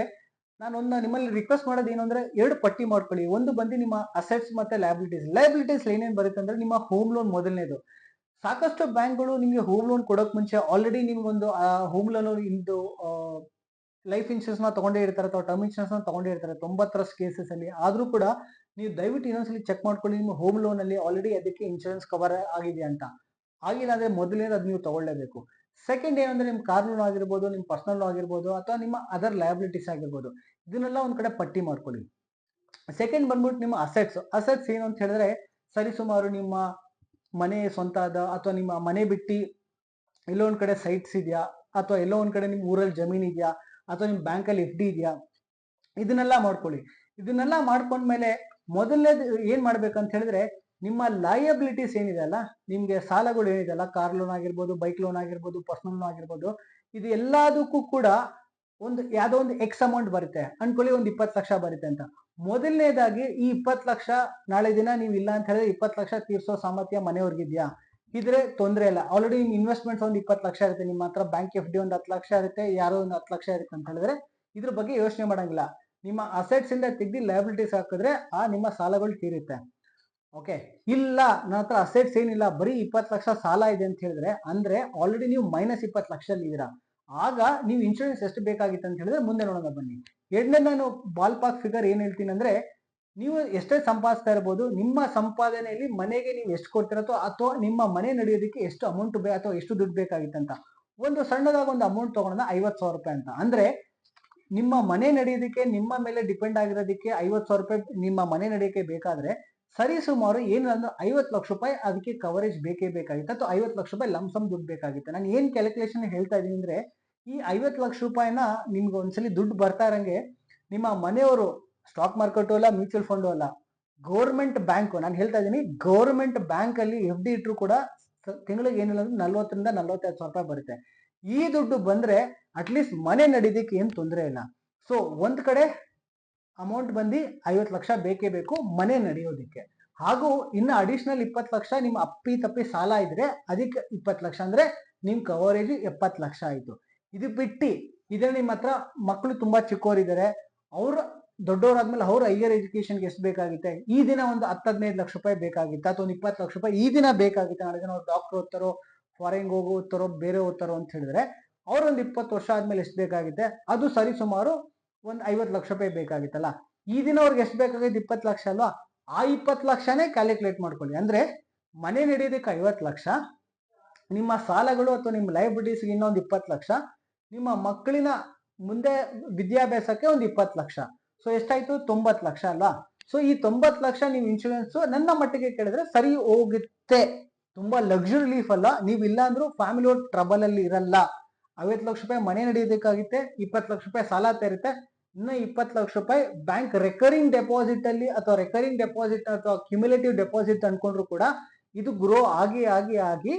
ನಾನೊಂದು ನಿಮ್ಮಲ್ಲಿ ರಿಕ್ವೆಸ್ಟ್ ಮಾಡೋದು ಏನು ಅಂದ್ರೆ, 2 ಪಟ್ಟಿ ಮಾಡ್ಕೊಳ್ಳಿ. ಒಂದು ಬಂದು ನಿಮ್ಮ ಅಸೆಟ್ಸ್ ಮತ್ತೆ ಲಯಬಿಲಿಟೀಸ್ ಏನೇನ್ ಬರುತ್ತೆ ಅಂದ್ರೆ, ನಿಮ್ಮ ಹೋಮ್ ಲೋನ್ ಮೊದಲನೇದು. ಸಾಕಷ್ಟು ಬ್ಯಾಂಕ್ಗಳು ನಿಮಗೆ ಹೋಮ್ ಲೋನ್ ಕೊಡೋಕ್ ಮುಂಚೆ ಆಲ್ರೆಡಿ ನಿಮ್ಗೊಂದು ಹೋಮ್ ಲೋನ್ ಇಂದು ಲೈಫ್ ಇನ್ಶೂರೆನ್ಸ್ ನ ತಗೊಂಡೇ ಇರ್ತಾರೆ ಅಥವಾ ಟರ್ಮ್ ಇನ್ಶೂರೆನ್ಸ್ ನ ತಗೊಂಡೇ ಇರ್ತಾರೆ 90% ಕೇಸಸ್ ಅಲ್ಲಿ. ಆದ್ರೂ ಕೂಡ ನೀವು ದಯವಿಟ್ಟು ಇನ್ನೊಂದ್ಸಲಿ ಚೆಕ್ ಮಾಡ್ಕೊಳ್ಳಿ, ನಿಮ್ಮ ಹೋಮ್ ಲೋನ್ ಅಲ್ಲಿ ಆಲ್ರೆಡಿ ಅದಕ್ಕೆ ಇನ್ಶೂರೆನ್ಸ್ ಕವರ್ ಆಗಿದೆಯಾ ಅಂತ. ಆಗಿಲ್ಲ ಅಂದ್ರೆ ಮೊದಲನೇದು ಅದು ನೀವು ತಗೊಳ್ಳೇಬೇಕು. ಸೆಕೆಂಡ್ ಏನಂದ್ರೆ, ನಿಮ್ ಕಾರ್ ಲೋನ್ ಆಗಿರ್ಬೋದು, ನಿಮ್ ಪರ್ಸನಲ್ ಲೋನ್ ಆಗಿರ್ಬೋದು, ಅಥವಾ ನಿಮ್ಮ ಅದರ್ ಲಯಬಿಲಿಟೀಸ್ ಆಗಿರ್ಬೋದು, ಇದನ್ನೆಲ್ಲ ಒಂದ್ ಕಡೆ ಪಟ್ಟಿ ಮಾಡ್ಕೊಳ್ಳಿ. ಸೆಕೆಂಡ್ ಬಂದ್ಬಿಟ್ಟು ನಿಮ್ಮ ಅಸೆಟ್ಸ್ ಏನು ಅಂತ ಹೇಳಿದ್ರೆ, ಸರಿಸುಮಾರು ನಿಮ್ಮ ಮನೆ ಸ್ವಂತ ಅದ, ಅಥವಾ ನಿಮ್ಮ ಮನೆ ಬಿಟ್ಟು ಎಲ್ಲೋ ಒಂದ್ ಕಡೆ ಸೈಟ್ಸ್ ಇದೆಯಾ, ಅಥವಾ ಎಲ್ಲೋ ಒಂದ್ ಕಡೆ ನಿಮ್ ಊರಲ್ಲಿ ಜಮೀನ್ ಇದೆಯಾ, ಅಥವಾ ನಿಮ್ ಬ್ಯಾಂಕ್ ಅಲ್ಲಿ FD ಇದೆಯಾ, ಇದನ್ನೆಲ್ಲ ಮಾಡ್ಕೊಳ್ಳಿ. ಇದನ್ನೆಲ್ಲ ಮಾಡ್ಕೊಂಡ್ಮೇಲೆ ಮೊದಲನೇದು ಏನ್ ಮಾಡ್ಬೇಕಂತ ಹೇಳಿದ್ರೆ, ನಿಮ್ಮ ಲಯಬಿಲಿಟೀಸ್ ಏನಿದೆ ಅಲ್ಲ, ನಿಮ್ಗೆ ಸಾಲಗಳು ಏನಿದೆ ಅಲ್ಲ, ಕಾರ್ ಲೋನ್ ಆಗಿರ್ಬೋದು, ಬೈಕ್ ಲೋನ್ ಆಗಿರ್ಬೋದು, ಪರ್ಸನಲ್ ಲೋನ್ ಆಗಿರ್ಬೋದು, ಇದು ಎಲ್ಲದಕ್ಕೂ ಕೂಡ ಯಾವ್ದೋ ಒಂದು ಎಕ್ಸ್ ಅಮೌಂಟ್ ಬರುತ್ತೆ ಅನ್ಕೊಳ್ಳಿ, ಒಂದು 20 ಲಕ್ಷ ಬರುತ್ತೆ ಅಂತ. ಮೊದಲನೇದಾಗಿ ಈ 20 ಲಕ್ಷ ನಾಳೆ ದಿನ ನೀವು ಇಲ್ಲ ಅಂತ ಹೇಳಿದ್ರೆ 20 ಲಕ್ಷ ತೀರ್ಸೋ ಸಾಮರ್ಥ್ಯ ಮನೆಯವ್ರಿಗಿದ್ಯಾ ಇದ್ರೆ ತೊಂದ್ರೆ ಇಲ್ಲ. ಆಲ್ರೆಡಿ ನಿಮ್ ಇನ್ವೆಸ್ಟ್ಮೆಂಟ್ಸ್ ಒಂದು 20 ಲಕ್ಷ ಇರುತ್ತೆ, ನಿಮ್ಮ ಹತ್ರ ಬ್ಯಾಂಕ್ FD ಒಂದು 10 ಲಕ್ಷ ಇರುತ್ತೆ, ಯಾರೋ ಒಂದು 10 ಲಕ್ಷ ಇರುತ್ತೆ ಅಂತ ಹೇಳಿದ್ರೆ ಇದ್ರ ಬಗ್ಗೆ ಯೋಚನೆ ಮಾಡಂಗಿಲ್ಲ. ನಿಮ್ಮ ಅಸೆಟ್ಸ್ ಇಂದ ತೆಗ್ದು ಲಯಬಿಲಿಟೀಸ್ ಹಾಕಿದ್ರೆ ನಿಮ್ಮ ಸಾಲಗಳು ತೀರುತ್ತೆ. ಓಕೆ, ಇಲ್ಲ ನನ್ನ ಹತ್ರ ಅಸೆಟ್ಸ್ ಏನಿಲ್ಲ, ಬರೀ 20 ಲಕ್ಷ ಸಾಲ ಇದೆ ಅಂತ ಹೇಳಿದ್ರೆ, ಅಂದ್ರೆ ಆಲ್ರೆಡಿ ನೀವು -20 ಲಕ್ಷ ಇದೀರಾ. ಆಗ ನೀವು ಇನ್ಶೂರೆನ್ಸ್ ಎಷ್ಟು ಬೇಕಾಗಿತ್ತು ಅಂತ ಹೇಳಿದ್ರೆ ಮುಂದೆ ನೋಡೋಣ ಬನ್ನಿ. ಎರಡನೇ ನಾನು ಬಾಲ್ ಪಾಕ್ ಫಿಗರ್ ಏನ್ ಹೇಳ್ತೀನಿ ಅಂದ್ರೆ, ನೀವು ಎಷ್ಟೇ ಸಂಪಾದಿಸ್ತಾ ಇರ್ಬೋದು, ನಿಮ್ಮ ಸಂಪಾದನೆಯಲ್ಲಿ ಮನೆಗೆ ನೀವು ಎಷ್ಟು ಕೊಡ್ತಿರತ್ತೋ ಅಥವಾ ನಿಮ್ಮ ಮನೆ ನಡೆಯೋದಕ್ಕೆ ಎಷ್ಟು ಅಮೌಂಟ್ ಅಥವಾ ಎಷ್ಟು ದುಡ್ಡು ಬೇಕಾಗಿತ್ತಂತ ಒಂದು ಸಣ್ಣದಾಗ ಒಂದು ಅಮೌಂಟ್ ತಗೊಳೋಣ, 50,000 ರೂಪಾಯಿ ಅಂತ. ಅಂದ್ರೆ ನಿಮ್ಮ ಮನೆ ನಡೆಯೋದಕ್ಕೆ ನಿಮ್ಮ ಮೇಲೆ ಡಿಪೆಂಡ್ ಆಗಿರೋದಕ್ಕೆ 50,000 ರೂಪಾಯಿ ನಿಮ್ಮ ಮನೆ ನಡೆಯೋಕೆ ಬೇಕಾದ್ರೆ ಸರಿ ಸುಮಾರು ಏನಿಲ್ಲ 50 ಲಕ್ಷ ರೂಪಾಯಿ ಅದಕ್ಕೆ ಕವರೇಜ್ ಬೇಕೇ ಬೇಕಾಗಿತ್ತು, ಅಥವಾ 50 ಲಕ್ಷ ರೂಪಾಯಿ ಲಂಸಮ್ ದುಡ್ಡು ಬೇಕಾಗಿತ್ತು. ನಾನು ಏನ್ ಕ್ಯಾಲ್ಕುಲೇಷನ್ ಹೇಳ್ತಾ ಇದೀನಿ ಅಂದ್ರೆ, ಈ 50 ಲಕ್ಷ ರೂಪಾಯಿನ ನಿಮ್ಗೆ ಒಂದ್ಸಲಿ ದುಡ್ಡು ಬರ್ತಾ ಇರಂಗೆ ನಿಮ್ಮ ಮನೆಯವರು ಸ್ಟಾಕ್ ಮಾರ್ಕೆಟ್ ಅಲ್ಲ, ಮ್ಯೂಚುವಲ್ ಫಂಡ್ ಅಲ್ಲ, ಗೌರ್ಮೆಂಟ್ ಬ್ಯಾಂಕ್, ನಾನು ಹೇಳ್ತಾ ಇದ್ದೀನಿ ಗೌರ್ಮೆಂಟ್ ಬ್ಯಾಂಕ್ ಅಲ್ಲಿ FD ಇಟ್ರು ಕೂಡ ತಿಂಗಳಿಗೆ ಏನಿಲ್ಲ ಅಂದ್ರೆ 40ರಿಂದ 45 ಸಾವಿರ ರೂಪಾಯಿ ಬರುತ್ತೆ. ಈ ದುಡ್ಡು ಬಂದ್ರೆ ಅಟ್ಲೀಸ್ಟ್ ಮನೆ ನಡೀಲಿಕ್ಕೆ ಏನ್ ತೊಂದರೆ ಇಲ್ಲ. ಸೊ ಒಂದ್ ಕಡೆ ಅಮೌಂಟ್ ಬಂದು 50 ಲಕ್ಷ ಬೇಕೇ ಬೇಕು ಮನೆ ನಡೆಯೋದಿಕ್ಕೆ. ಹಾಗೂ ಇನ್ನು ಅಡಿಷನಲ್ 20 ಲಕ್ಷ ನಿಮ್ಮ ಅಪ್ಪಿ ತಪ್ಪಿ ಸಾಲ ಇದ್ರೆ ಅದಕ್ಕೆ 20 ಲಕ್ಷ, ಅಂದ್ರೆ ನಿಮ್ ಕವರೇಜ್ 70 ಲಕ್ಷ ಆಯ್ತು. ಇದು ಬಿಟ್ಟು ಇದ್ರೆ ನಿಮ್ಮ ಹತ್ರ ಮಕ್ಕಳು ತುಂಬಾ ಚಿಕ್ಕವರಿದ್ದಾರೆ, ಅವ್ರ ದೊಡ್ಡವರಾದ್ಮೇಲೆ ಅವ್ರ ಹೈಯರ್ ಎಜುಕೇಶನ್ಗೆ ಎಷ್ಟು ಬೇಕಾಗುತ್ತೆ, ಈ ದಿನ ಒಂದು 10-15 ಲಕ್ಷ ರೂಪಾಯಿ ಬೇಕಾಗಿತ್ತು, ಅಥವಾ ಒಂದು 20 ಲಕ್ಷ ರೂಪಾಯಿ ಈ ದಿನ ಬೇಕಾಗಿತ್ತು, ನಾಳೆ ದಿನ ಅವ್ರು ಡಾಕ್ಟರ್ ಓದ್ತಾರೋ, ಫಾರಿನ್ ಹೋಗಿ ಓದ್ತಾರೋ, ಬೇರೆ ಓದ್ತಾರೋ ಅಂತ ಹೇಳಿದ್ರೆ ಅವ್ರೊಂದು 20 ವರ್ಷ ಆದ್ಮೇಲೆ ಎಷ್ಟು ಬೇಕಾಗುತ್ತೆ, ಅದು ಸರಿ ಸುಮಾರು ಒಂದ್ 50 ಲಕ್ಷ ರೂಪಾಯಿ ಬೇಕಾಗಿತ್ತಲ್ಲ. ಈ ದಿನ ಅವ್ರಿಗೆ ಎಷ್ಟು ಬೇಕಾಗಿತ್ತು, 20 ಲಕ್ಷ ಅಲ್ವಾ, ಆ 20 ಲಕ್ಷನೇ ಕ್ಯಾಲ್ಕುಲೇಟ್ ಮಾಡ್ಕೊಳ್ಳಿ. ಅಂದ್ರೆ ಮನೆ ನಡೆಯೋದಕ್ಕೆ 50 ಲಕ್ಷ, ನಿಮ್ಮ ಸಾಲಗಳು ಅಥವಾ ನಿಮ್ಮ ಲೈಬಿಲಿಟೀಸ್ ಇನ್ನೊಂದು 20 ಲಕ್ಷ, ನಿಮ್ಮ ಮಕ್ಕಳಿನ ಮುಂದೆ ವಿದ್ಯಾಭ್ಯಾಸಕ್ಕೆ ಒಂದು 20 ಲಕ್ಷ. ಸೊ ಎಷ್ಟಾಯ್ತು, 90 ಲಕ್ಷ ಅಲ್ವಾ. ಸೊ ಈ 90 ಲಕ್ಷ ನೀವು ಇನ್ಶೂರೆನ್ಸ್ ನನ್ನ ಮಟ್ಟಿಗೆ ಕೇಳಿದ್ರೆ ಸರಿ ಹೋಗುತ್ತೆ. ತುಂಬಾ ಲಕ್ಸುರಿ ಲೀಫ್ ಅಲ್ಲ, ನೀವು ಇಲ್ಲ ಅಂದ್ರೂ ಫ್ಯಾಮಿಲಿ ಅವ್ರ ಟ್ರಬಲ್ ಅಲ್ಲಿ ಇರಲ್ಲ. 50 ಲಕ್ಷ ರೂಪಾಯಿ ಮನೆ ನಡೆಯೋದಕ್ಕಾಗುತ್ತೆ, 20 ಲಕ್ಷ ರೂಪಾಯಿ ಸಾಲ ತೆರುತ್ತೆ, ಇನ್ನು 20 ಲಕ್ಷ ರೂಪಾಯಿ ಬ್ಯಾಂಕ್ ರೆಕರಿಂಗ್ ಡೆಪಾಸಿಟ್ ಅಲ್ಲಿ, ಅಥವಾ ರೆಕರಿಂಗ್ ಡೆಪಾಸಿಟ್ ಅಥವಾ ಕ್ಯುಮ್ಯುಲೇಟಿವ್ ಡೆಪಾಸಿಟ್ ಅನ್ಕೊಂಡ್ರು ಕೂಡ ಇದು ಗ್ರೋ ಆಗಿ ಆಗಿ ಆಗಿ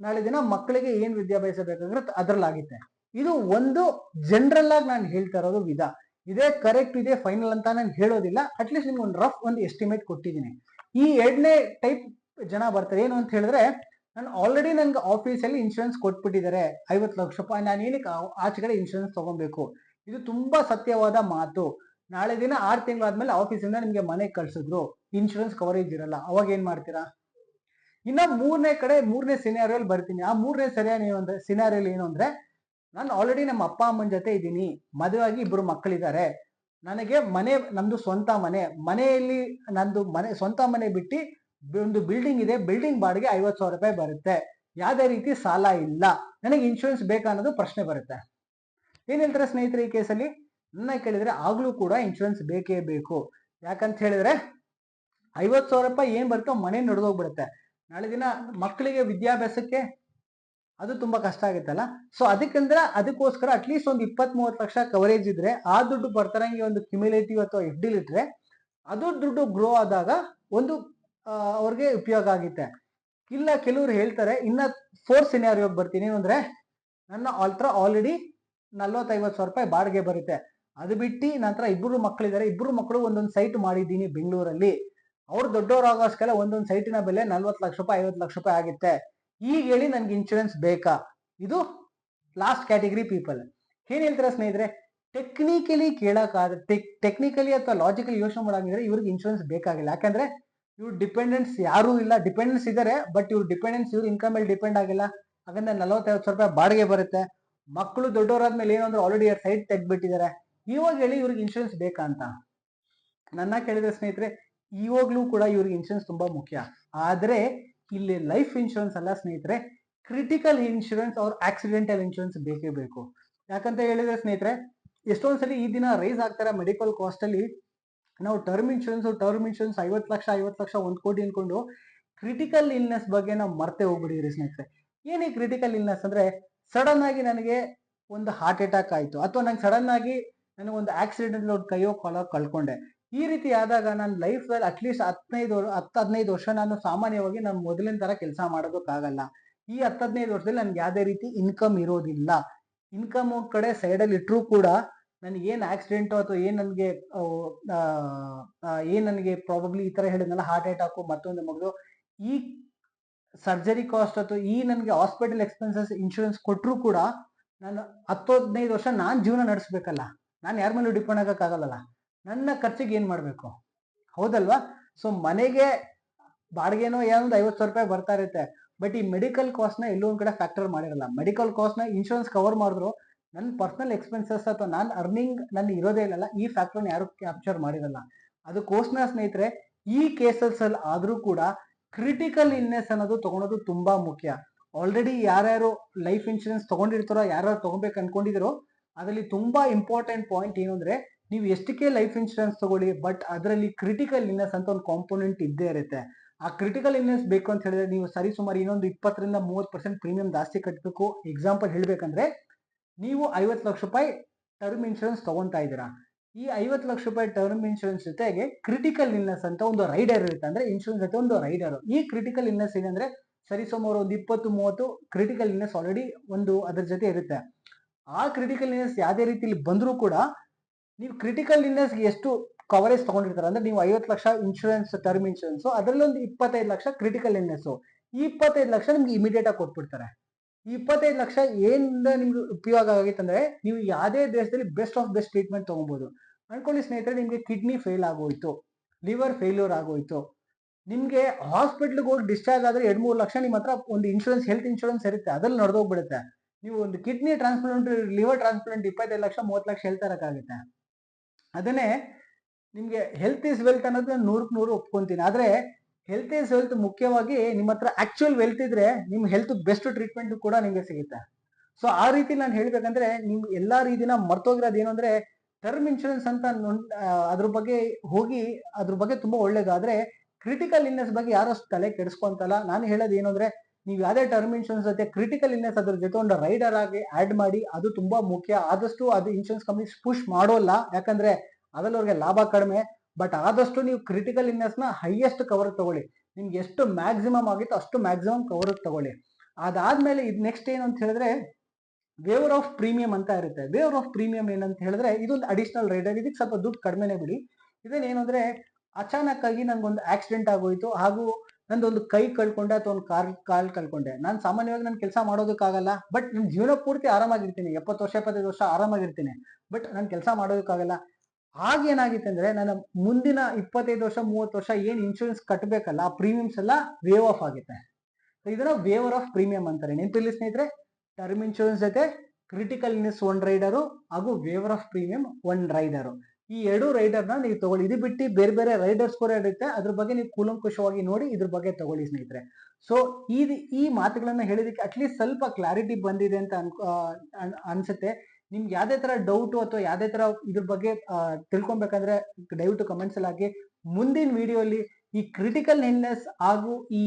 ನಾಳೆ ದಿನ ಮಕ್ಕಳಿಗೆ ಏನ್ ವಿದ್ಯಾಭ್ಯಾಸ ಬೇಕಾಗಿರುತ್ತೆ ಅದ್ರಲ್ಲಾಗುತ್ತೆ. ಇದು ಒಂದು ಜನರಲ್ ಆಗಿ ನಾನು ಹೇಳ್ತಾ ಇರೋದು ವಿಧ. ಇದೇ ಕರೆಕ್ಟ್, ಇದೇ ಫೈನಲ್ ಅಂತ ನಾನು ಹೇಳೋದಿಲ್ಲ, ಅಟ್ಲೀಸ್ಟ್ ನಿಮ್ಗೆ ಒಂದು ರಫ್ ಒಂದು ಎಸ್ಟಿಮೇಟ್ ಕೊಟ್ಟಿದ್ದೀನಿ. ಈ ಎರಡನೇ ಟೈಪ್ ಜನ ಬರ್ತಾರೆ, ಏನು ಅಂತ ಹೇಳಿದ್ರೆ, ನಾನು ಆಲ್ರೆಡಿ ನನ್ಗೆ ಆಫೀಸಲ್ಲಿ ಇನ್ಶೂರೆನ್ಸ್ ಕೊಟ್ಬಿಟ್ಟಿದ್ದಾರೆ 50 ಲಕ್ಷ ರೂಪಾಯಿ, ನಾನು ಏನಕ್ಕೆ ಆಚೆ ಕಡೆ ಇನ್ಶೂರೆನ್ಸ್ ತಗೊಬೇಕು. ಇದು ತುಂಬಾ ಸತ್ಯವಾದ ಮಾತು. ನಾಳೆ ದಿನ 6 ತಿಂಗಳಾದ್ಮೇಲೆ ಆಫೀಸಿಂದ ನಿಮ್ಗೆ ಮನೆಗೆ ಕಳ್ಸಿದ್ರು, ಇನ್ಶೂರೆನ್ಸ್ ಕವರೇಜ್ ಇರಲ್ಲ, ಅವಾಗ ಏನ್ ಮಾಡ್ತೀರಾ. ಇನ್ನ ಮೂರನೇ ಸಿನಾರಿಯಲ್ಲಿ ಬರ್ತೀನಿ. ಆ ಮೂರನೇ ಸಿನಾರಿಯಲ್ಲಿ ಏನು ಅಂದ್ರೆ, ನಾನು ಆಲ್ರೆಡಿ ನಮ್ಮ ಅಪ್ಪ ಅಮ್ಮನ ಜೊತೆ ಇದ್ದೀನಿ, ಮದುವೆ ಆಗಿ 2 ಮಕ್ಕಳಿದ್ದಾರೆ, ನನಗೆ ನಮ್ದು ಸ್ವಂತ ಮನೆಯಲ್ಲಿ ನಂದು ಸ್ವಂತ ಮನೆ ಬಿಟ್ಟು ಒಂದು ಬಿಲ್ಡಿಂಗ್ ಇದೆ, ಬಿಲ್ಡಿಂಗ್ ಬಾಡಿಗೆ 50 ಸಾವಿರ ರೂಪಾಯಿ ಬರುತ್ತೆ, ಯಾವ್ದೇ ರೀತಿ ಸಾಲ ಇಲ್ಲ, ನನಗೆ ಇನ್ಶೂರೆನ್ಸ್ ಬೇಕಾ ಅನ್ನೋದು ಪ್ರಶ್ನೆ ಬರುತ್ತೆ. ಏನ್ ಹೇಳ್ತಾರೆ ಸ್ನೇಹಿತರೆ, ಈ ಕೇಸಲ್ಲಿ ನನ್ನ ಕೇಳಿದ್ರೆ ಆಗ್ಲೂ ಕೂಡ ಇನ್ಶೂರೆನ್ಸ್ ಬೇಕೇ ಬೇಕು. ಯಾಕಂತ ಹೇಳಿದ್ರೆ 50 ಸಾವಿರ ರೂಪಾಯಿ ಏನ್ ಬರುತ್ತೋ ಮನೆ ನಡೆದೋಗ್ಬಿಡುತ್ತೆ, ನಾಳೆ ದಿನ ಮಕ್ಕಳಿಗೆ ವಿದ್ಯಾಭ್ಯಾಸಕ್ಕೆ ಅದು ತುಂಬಾ ಕಷ್ಟ ಆಗುತ್ತಲ್ಲ. ಸೊ ಅದಕ್ಕೋಸ್ಕರ ಅಟ್ಲೀಸ್ಟ್ ಒಂದು 20-30 ಲಕ್ಷ ಕವರೇಜ್ ಇದ್ರೆ, ಆ ದುಡ್ಡು ಬರ್ತಾರಂಗೆ ಒಂದು ಕ್ಯುಮ್ಯುಲೇಟಿವ್ ಅಥವಾ FD ಇಟ್ರೆ, ಅದು ದುಡ್ಡು ಗ್ರೋ ಆದಾಗ ಒಂದು ಅವ್ರಿಗೆ ಉಪಯೋಗ ಆಗುತ್ತೆ. ಇಲ್ಲ ಕೆಲವ್ರು ಹೇಳ್ತಾರೆ, ಇನ್ನ 4 ಸಿನಾರಿಯೋಗೆ ಬರ್ತೀನಿ, ಅಂದ್ರೆ ನನ್ನ ಹತ್ರ ಆಲ್ರೆಡಿ 40-50 ಸಾವಿರ ರೂಪಾಯಿ ಬಾಡಿಗೆ ಬರುತ್ತೆ, ಅದು ಬಿಟ್ಟು ನಂತರ 2 ಮಕ್ಕಳಿದ್ದಾರೆ, 2 ಮಕ್ಕಳು ಒಂದೊಂದು ಸೈಟ್ ಮಾಡಿದ್ದೀನಿ ಬೆಂಗಳೂರಲ್ಲಿ, ಅವ್ರು ದೊಡ್ಡವರಾಗೋಸ್ಕರ ಒಂದೊಂದು ಸೈಟಿನ ಬೆಲೆ 40 ಲಕ್ಷ ರೂಪಾಯಿ 50 ಲಕ್ಷ ರೂಪಾಯಿ ಆಗುತ್ತೆ, ಈಗ ಹೇಳಿ ನನ್ಗೆ ಇನ್ಶೂರೆನ್ಸ್ ಬೇಕಾ. ಇದು ಲಾಸ್ಟ್ ಕ್ಯಾಟಗರಿ ಪೀಪಲ್. ಏನ್ ಹೇಳ್ತಾರೆ ಸ್ನೇಹಿತರೆ, ಟೆಕ್ನಿಕಲಿ ಟೆಕ್ನಿಕಲಿ ಅಥವಾ ಲಾಜಿಕಲಿ ಯೋಚನೆ ಮಾಡಾಗಿದ್ರೆ ಇವ್ರಿಗೆ ಇನ್ಶೂರೆನ್ಸ್ ಬೇಕಾಗಿಲ್ಲ. ಯಾಕಂದ್ರೆ ಇವ್ರು ಡಿಪೆಂಡೆನ್ಸ್ ಯಾರು ಇಲ್ಲ, ಡಿಪೆಂಡೆನ್ಸ್ ಇದಾರೆ ಬಟ್ ಇವ್ರು ಇವ್ರ ಇನ್ಕಮ್ ಮೇಲೆ ಡಿಪೆಂಡ್ ಆಗಿಲ್ಲ. ಹಾಗಂದ್ರೆ 40-50 ಸಾವಿರ ರೂಪಾಯಿ ಬಾಡಿಗೆ ಬರುತ್ತೆ, ಮಕ್ಕಳು ದೊಡ್ಡವರಾದ್ಮೇಲೆ ಏನಂದ್ರೆ ಆಲ್ರೆಡಿ ಸೈಟ್ ತೆಗ್ದ್ಬಿಟ್ಟಿದ್ದಾರೆ, ಇವಾಗ ಹೇಳಿ ಇವ್ರಿಗೆ ಇನ್ಶೂರೆನ್ಸ್ ಬೇಕಾ ಅಂತ ನನ್ನ ಕೇಳಿದ್ರೆ ಸ್ನೇಹಿತರೆ, ಇವಾಗ್ಲೂ ಕೂಡ ಇವ್ರಿಗೆ ಇನ್ಶೂರೆನ್ಸ್ ತುಂಬಾ ಮುಖ್ಯ. ಆದ್ರೆ ಇಲ್ಲಿ ಲೈಫ್ ಇನ್ಶೂರೆನ್ಸ್ ಅಲ್ಲ ಸ್ನೇಹಿತರೆ, ಕ್ರಿಟಿಕಲ್ ಇನ್ಶೂರೆನ್ಸ್ ಅವ್ರ ಆಕ್ಸಿಡೆಂಟಲ್ ಇನ್ಶೂರೆನ್ಸ್ ಬೇಕೇ ಬೇಕು. ಯಾಕಂತ ಹೇಳಿದ್ರೆ ಸ್ನೇಹಿತರೆ, ಎಷ್ಟೊಂದ್ಸಲಿ ಈ ದಿನ ರೈಸ್ ಆಗ್ತಾರೆ ಮೆಡಿಕಲ್ ಕಾಸ್ಟ್ ಅಲ್ಲಿ, ನಾವು ಟರ್ಮ್ ಇನ್ಶೂರೆನ್ಸ್ 50 ಲಕ್ಷ 1 ಕೋಟಿ ಅನ್ಕೊಂಡು ಕ್ರಿಟಿಕಲ್ ಇಲ್ನೆಸ್ ಬಗ್ಗೆ ನಾವು ಮರ್ತೆ ಹೋಗ್ಬಿಟ್ಟಿದ್ರಿ ಸ್ನೇಹಿತರೆ. ಏನೇ ಕ್ರಿಟಿಕಲ್ ಇಲ್ನೆಸ್ ಅಂದ್ರೆ, ಸಡನ್ ಆಗಿ ನನಗೆ ಒಂದು ಹಾರ್ಟ್ ಅಟ್ಯಾಕ್ ಆಯ್ತು, ಅಥವಾ ನಂಗೆ ಸಡನ್ ಆಗಿ ನನಗೊಂದು ಆಕ್ಸಿಡೆಂಟ್ ಒಂದು ಕೈಯೋ ಕಾಲೋ ಕಳ್ಕೊಂಡೆ. ಈ ರೀತಿ ಆದಾಗ ನನ್ನ ಲೈಫ್ ಅಲ್ಲಿ ಅಟ್ಲೀಸ್ಟ್ 10-15 ವರ್ಷ ನಾನು ಸಾಮಾನ್ಯವಾಗಿ ನಾನು ಮೊದಲಿನ ತರ ಕೆಲಸ ಮಾಡೋದಕ್ಕಾಗಲ್ಲ. ಈ 10-15 ವರ್ಷದಲ್ಲಿ ನನ್ಗೆ ಯಾವ್ದೇ ರೀತಿ ಇನ್ಕಮ್ ಇರೋದಿಲ್ಲ. ಇನ್ಕಮ್ ಕಡೆ ಸೈಡ್ ಅಲ್ಲಿ ಇಟ್ರು ಕೂಡ ನನ್ಗೆ ಏನ್ ಆಕ್ಸಿಡೆಂಟ್ ಅಥವಾ ಏನ್ ನನಗೆ ಪ್ರಾಬಬ್ಲಿ ಈ ತರ ಹೇಳಿದ್ನಲ್ಲ, ಹಾರ್ಟ್ ಅಟ್ಯಾಕ್ ಮತ್ತೊಂದು ಮಗಳು, ಈ ಸರ್ಜರಿ ಕಾಸ್ಟ್ ಅಥವಾ ಈ ನನಗೆ ಹಾಸ್ಪಿಟಲ್ ಎಕ್ಸ್ಪೆನ್ಸಸ್ ಇನ್ಶೂರೆನ್ಸ್ ಕೊಟ್ಟರು ಕೂಡ ನಾನು 10-15 ವರ್ಷ ನಾನ್ ಜೀವನ ನಡೆಸ್ಬೇಕಲ್ಲ, ನಾನು ಯಾರ ಮೇಲೂ ಡಿಪೆಂಡ್ ಆಗಕ್ಕಾಗಲ್ಲ, ನನ್ನ ಖರ್ಚಿಗೆ ಏನ್ ಮಾಡ್ಬೇಕು, ಹೌದಲ್ವಾ. ಸೊ ಮನೆಗೆ ಬಾಡಿಗೆನೋ ಏನೊಂದು 50 ಸಾವಿರ ರೂಪಾಯಿ ಬರ್ತಾ ಇರುತ್ತೆ, ಬಟ್ ಈ ಮೆಡಿಕಲ್ ಕಾಸ್ಟ್ ನ ಎಲ್ಲೋ ಒಂದ್ ಕಡೆ ಫ್ಯಾಕ್ಟರ್ ಮಾಡಿರಲ್ಲ. ಮೆಡಿಕಲ್ ಕಾಸ್ಟ್ ನ ಇನ್ಶೂರೆನ್ಸ್ ಕವರ್ ಮಾಡಿದ್ರು ನನ್ನ ಪರ್ಸನಲ್ ಎಕ್ಸ್ಪೆನ್ಸಸ್ ಅಥವಾ ನಾನು ಅರ್ನಿಂಗ್ ನನ್ನ ಇರೋದೇ ಇಲ್ಲ, ಈ ಫ್ಯಾಕ್ಟರ್ ಯಾರು ಕ್ಯಾಪ್ಚರ್ ಮಾಡಿರಲ್ಲ. ಅದಕ್ಕೋಸ್ಕರ ಸ್ನೇಹಿತರೆ, ಈ ಕೇಸಸ್ ಅಲ್ಲಿ ಆದ್ರೂ ಕೂಡ ಕ್ರಿಟಿಕಲ್ ಇಲ್ನೆಸ್ ಅನ್ನೋದು ತಗೊಳೋದು ತುಂಬಾ ಮುಖ್ಯ. ಆಲ್ರೆಡಿ ಯಾರ್ಯಾರು ಲೈಫ್ ಇನ್ಶೂರೆನ್ಸ್ ತಗೊಂಡಿರ್ತಾರೋ, ಯಾರ್ಯಾರು ತಗೋಬೇಕು ಅನ್ಕೊಂಡಿದಿರೋ, ಅದರಲ್ಲಿ ತುಂಬಾ ಇಂಪಾರ್ಟೆಂಟ್ ಪಾಯಿಂಟ್ ಏನು ಅಂದ್ರೆ, ನೀವು ಎಷ್ಟಕ್ಕೆ ಲೈಫ್ ಇನ್ಶೂರೆನ್ಸ್ ತಗೊಳ್ಳಿ, ಬಟ್ ಅದರಲ್ಲಿ ಕ್ರಿಟಿಕಲ್ ಇಲ್ನೆಸ್ ಅಂತ ಒಂದು ಕಾಂಪೋನೆಂಟ್ ಇದ್ದೇ ಇರುತ್ತೆ. ಆ ಕ್ರಿಟಿಕಲ್ ಇಲ್ನೆಸ್ ಬೇಕು ಅಂತ ಹೇಳಿದ್ರೆ ನೀವು ಸರಿ ಸುಮಾರು ಇನ್ನೊಂದು 20% ಪ್ರೀಮಿಯಂ ಜಾಸ್ತಿ ಕಟ್ಟಬೇಕು. ಎಕ್ಸಾಂಪಲ್ ಹೇಳ್ಬೇಕಂದ್ರೆ ನೀವು 50 ಲಕ್ಷ ರೂಪಾಯಿ ಟರ್ಮ್ ಇನ್ಶೂರೆನ್ಸ್ ತಗೊಂತಾ ಇದ್ದೀರಾ. ಈ 50 ಲಕ್ಷ ರೂಪಾಯಿ ಟರ್ಮ್ ಇನ್ಶೂರೆನ್ಸ್ ಜೊತೆಗೆ ಕ್ರಿಟಿಕಲ್ ಇಲ್ನೆಸ್ ಅಂತ ಒಂದು ರೈಡರ್ ಇರುತ್ತೆ. ಅಂದ್ರೆ ಇನ್ಶೂರೆನ್ಸ್ ಜೊತೆ ಒಂದು ರೈಡರ್. ಈ ಕ್ರಿಟಿಕಲ್ ಇಲ್ನೆಸ್ ಏನಂದ್ರೆ ಸರಿ ಸುಮಾರು ಒಂದು 20-30 ಕ್ರಿಟಿಕಲ್ ಇಲ್ನೆಸ್ ಆಲ್ರೆಡಿ ಒಂದು ಅದ್ರ ಜೊತೆ ಇರುತ್ತೆ. ಆ ಕ್ರಿಟಿಕಲ್ ಇಲ್ನೆಸ್ ಯಾವುದೇ ರೀತಿಯಲ್ಲಿ ಬಂದರೂ ಕೂಡ ನೀವು ಕ್ರಿಟಿಕಲ್ ಇಲ್ನೆಸ್ಗೆ ಎಷ್ಟು ಕವರೇಜ್ ತಗೊಂಡಿರ್ತಾರೆ ಅಂದ್ರೆ ನೀವು 50 ಲಕ್ಷ ಇನ್ಶೂರೆನ್ಸ್ ಟರ್ಮ್ ಇನ್ಶೂರೆನ್ಸ್, ಅದರಲ್ಲಿ ಒಂದು 25 ಲಕ್ಷ ಕ್ರಿಟಿಕಲ್ ಇಲ್ನೆಸ್. ಈ 25 ಲಕ್ಷ ನಿಮ್ಗೆ ಇಮಿಡಿಯೇಟ್ ಆಗಿ ಕೊಟ್ಬಿಡ್ತಾರೆ. ಈ 25 ಲಕ್ಷ ಏನಿಂದ ನಿಮ್ಗೆ ಉಪಯೋಗ ಆಗಿತ್ತು ಅಂದ್ರೆ ನೀವು ಯಾವುದೇ ದೇಶದಲ್ಲಿ ಬೆಸ್ಟ್ ಆಫ್ ಬೆಸ್ಟ್ ಟ್ರೀಟ್ಮೆಂಟ್ ತಗೊಬಹುದು. ಅನ್ಕೊಳ್ಳಿ ಸ್ನೇಹಿತರೆ, ನಿಮ್ಗೆ ಕಿಡ್ನಿ ಫೇಲ್ ಆಗೋಯ್ತು, ಲಿವರ್ ಫೇಲ್ಯೂರ್ ಆಗೋಯ್ತು, ನಿಮ್ಗೆ ಹಾಸ್ಪಿಟ್ಲ್ಗೆ ಹೋಗಿ ಡಿಸ್ಚಾರ್ಜ್ ಆದ್ರೆ 2-3 ಲಕ್ಷ ನಿಮ್ಮ ಹತ್ರ ಒಂದು ಇನ್ಶೂರೆನ್ಸ್, ಹೆಲ್ತ್ ಇನ್ಶೂರೆನ್ಸ್ ಇರುತ್ತೆ, ಅದ್ರಲ್ಲಿ ನಡೆದೋಗ್ಬಿಡುತ್ತೆ. ನೀವು ಒಂದು kidney transplant, liver transplant 25 lakh 30 lakh ಹೇಳ್ತಾ ಇರಕ್ಕಾಗುತ್ತೆ. ಅದನ್ನೇ ನಿಮ್ಗೆ ಹೆಲ್ತ್ ಇಸ್ ವೆಲ್ತ್ ಅನ್ನೋದು 100% ಒಪ್ಕೊಂತೀನಿ. ಆದ್ರೆ ಹೆಲ್ತ್ ಇಸ್ ವೆಲ್ತ್ ಮುಖ್ಯವಾಗಿ ನಿಮ್ಮ ಹತ್ರ ಆಕ್ಚುಯಲ್ ವೆಲ್ತ್ ಇದ್ರೆ ನಿಮ್ ಹೆಲ್ತ್ ಬೆಸ್ಟ್ ಟ್ರೀಟ್ಮೆಂಟ್ ಕೂಡ ನಿಮ್ಗೆ ಸಿಗುತ್ತೆ. ಸೊ ಆ ರೀತಿ ನಾನು ಹೇಳ್ಬೇಕಂದ್ರೆ ನಿಮ್ ಎಲ್ಲಾ ರೀತಿನ ಮರ್ತೋಗಿರೋದು ಏನು ಅಂದ್ರೆ ಟರ್ಮ್ ಇನ್ಶೂರೆನ್ಸ್ ಅಂತ ಅದ್ರ ಬಗ್ಗೆ ಹೋಗಿ ಅದ್ರ ಬಗ್ಗೆ ತುಂಬಾ ಒಳ್ಳೇದು. ಆದ್ರೆ ಕ್ರಿಟಿಕಲ್ ಇಲ್ನೆಸ್ ಬಗ್ಗೆ ಯಾರಷ್ಟು ತಲೆ ಕೆಡಿಸ್ಕೊಂತಲ್ಲ. ನಾನು ಹೇಳೋದು ಏನು ಅಂದ್ರೆ ನೀವು ಯಾವುದೇ ಟರ್ಮ್ ಇನ್ಶೂರೆನ್ಸ್ ಜೊತೆ ಕ್ರಿಟಿಕಲ್ ಇಲ್ನೆಸ್ ಅದ್ರ ಜೊತೆ ಒಂದು ರೈಡರ್ ಆಗಿ ಆಡ್ ಮಾಡಿ, ಅದು ತುಂಬಾ ಮುಖ್ಯ. ಆದಷ್ಟು ಅದು ಇನ್ಶೂರೆನ್ಸ್ ಕಂಪ್ನೀಸ್ ಪುಷ್ ಮಾಡೋಲ್ಲ, ಯಾಕಂದ್ರೆ ಅದ್ರಲ್ಲಿ ಅವ್ರಿಗೆ ಲಾಭ ಕಡಿಮೆ. ಬಟ್ ಆದಷ್ಟು ನೀವು ಕ್ರಿಟಿಕಲ್ ಇಲ್ನೆಸ್ ನ ಹೈಯೆಸ್ಟ್ ಕವರ್ ತಗೊಳ್ಳಿ. ನಿಮ್ಗೆ ಎಷ್ಟು ಮ್ಯಾಕ್ಸಿಮಮ್ ಆಗಿತ್ತು ಅಷ್ಟು ಮ್ಯಾಕ್ಸಿಮಮ್ ಕವರ್ ತಗೊಳ್ಳಿ. ಅದಾದ್ಮೇಲೆ ಇದು ನೆಕ್ಸ್ಟ್ ಏನು ಅಂತ ಹೇಳಿದ್ರೆ ವೇವರ್ ಆಫ್ ಪ್ರೀಮಿಯಂ ಅಂತ ಇರುತ್ತೆ. ವೇವರ್ ಆಫ್ ಪ್ರೀಮಿಯಂ ಏನಂತ ಹೇಳಿದ್ರೆ ಇದೊಂದು ಅಡಿಷನಲ್ ರೈಡರ್. ಇದಕ್ಕೆ ಸ್ವಲ್ಪ ದುಡ್ಡು ಕಡಿಮೆನೆ ಬಿಡಿ. ಇದೇನು ಅಂದ್ರೆ ಅಚಾನಕ್ ಆಗಿ ನನ್ಗೊಂದು ಆಕ್ಸಿಡೆಂಟ್ ಆಗೋಯ್ತು, ಹಾಗೂ ನಂದೊಂದು ಕೈ ಕಳ್ಕೊಂಡೆ ಅಥವಾ ಒಂದು ಕಾಲ್ ಕಳ್ಕೊಂಡೆ. ನಾನು ಸಾಮಾನ್ಯವಾಗಿ ನಾನು ಕೆಲಸ ಮಾಡೋದಕ್ಕಾಗಲ್ಲ, ಬಟ್ ನನ್ನ ಜೀವನ ಪೂರ್ತಿ ಆರಾಮಾಗಿರ್ತೀನಿ, 70 ವರ್ಷ 25 ವರ್ಷ ಆರಾಮಾಗಿರ್ತೀನಿ, ಬಟ್ ನಾನು ಕೆಲಸ ಮಾಡೋದಕ್ಕಾಗಲ್ಲ. ಆಗೇನಾಗಿತ್ತು ಅಂದ್ರೆ ನನ್ನ ಮುಂದಿನ 25 ವರ್ಷ 30 ವರ್ಷ ಏನ್ ಇನ್ಶೂರೆನ್ಸ್ ಕಟ್ಟಬೇಕಲ್ಲ ಆ ಪ್ರೀಮಿಯಮ್ಸ್ ಎಲ್ಲ ವೇವ್ ಆಫ್ ಆಗುತ್ತೆ. ಇದನ್ನ ವೇವರ್ ಆಫ್ ಪ್ರೀಮಿಯಂ ಅಂತಾರೆ. ನೆನಪಿರ್ಲಿ ಸ್ನೇಹಿತರೆ, ಟರ್ಮ್ ಇನ್ಶೂರೆನ್ಸ್ ಜೊತೆ ಕ್ರಿಟಿಕಲ್ ಇಲ್ನೆಸ್ ಒನ್ ರೈಡರು ಹಾಗೂ waiver of premium one rider, ಈ ಎರಡು ರೈಡರ್ನ ನೀವು ತಗೊಳ್ಳಿ. ಇದು ಬಿಟ್ಟು ಬೇರೆ ಬೇರೆ ರೈಡರ್ಸ್ ಕೂಡ ಇರುತ್ತೆ, ಅದ್ರ ಬಗ್ಗೆ ನೀವು ಕೂಲಂಕುಷವಾಗಿ ನೋಡಿ ಇದ್ರ ಬಗ್ಗೆ ತಗೊಳ್ಳಿ ಸ್ನೇಹಿತರೆ. ಸೊ ಈ ಮಾತುಗಳನ್ನ ಹೇಳಿದಕ್ಕೆ ಅಟ್ಲೀಸ್ಟ್ ಸ್ವಲ್ಪ ಕ್ಲಾರಿಟಿ ಬಂದಿದೆ ಅಂತ ಅನ್ಸುತ್ತೆ. ನಿಮ್ಗೆ ಯಾವ್ದೇ ತರ ಡೌಟ್ ಅಥವಾ ಯಾವ್ದೇ ತರ ಇದ್ರ ಬಗ್ಗೆ ತಿಳ್ಕೊಬೇಕಂದ್ರೆ ದಯವಿಟ್ಟು ಕಮೆಂಟ್ಸ್ ಅಲ್ಲಿ ಹಾಕಿ. ಮುಂದಿನ ವಿಡಿಯೋಲಿ ಈ ಕ್ರಿಟಿಕಲ್ ಇಲ್ನೆಸ್ ಹಾಗೂ ಈ